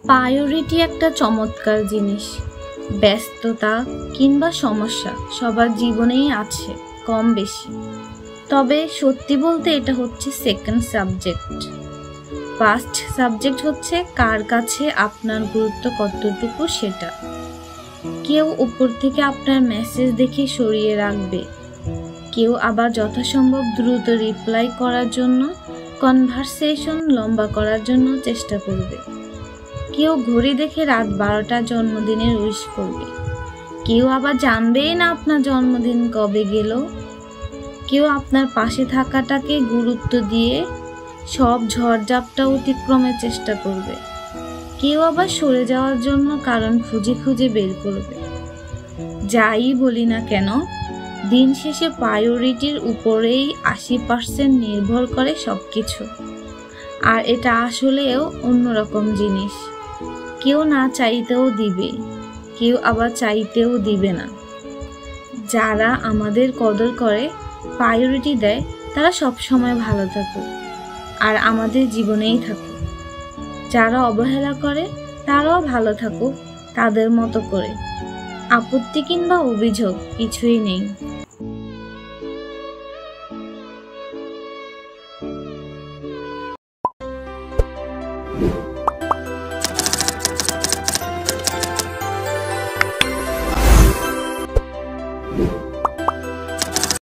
Priority একটা চমৎকার জিনিস। ব্যস্ততা কিংবা সমস্যা সবার জীবনেই আছে কম বেশি, তবে সত্যি বলতে এটা হচ্ছে সেকেন্ড সাবজেক্ট। ফার্স্ট সাবজেক্ট হচ্ছে কার কাছে আপনার গুরুত্ব কতটুকু সেটা। কেউ উপর থেকে আপনার মেসেজ দেখে সরিয়ে রাখবে, কেউ আবার যথাসম্ভব দ্রুত রিপ্লাই করার জন্য কনভারসেশন লম্বা করার জন্য চেষ্টা করবে। কেউ ঘড়ি দেখে রাত 12টার জন্মদিনের উইশ করবে, কেউ আবার জানবেই না আপনার জন্মদিন কবে গেল। কেউ আপনার পাশে থাকাটাকে গুরুত্ব দিয়ে সব ঝড়ঝাপটা অতিক্রমের চেষ্টা করবে, কেউ আবার সরে যাওয়ার জন্য কারণ খুঁজে খুঁজে বের করবে। যাই বলি না কেন, দিন শেষে প্রায়োরিটির উপরেই 80% নির্ভর করে সবকিছু। আর এটা আসলেও অন্যরকম জিনিস। কেউ না চাইতেও দিবে, কেউ আবার চাইতেও দিবে না। যারা আমাদের কদর করে, প্রায়োরিটি দেয়, তারা সবসময় ভালো থাকুক আর আমাদের জীবনেই থাকুক। যারা অবহেলা করে তারাও ভালো থাকুক তাদের মতো করে। আপত্তি কিংবা অভিযোগ কিছুই নেই।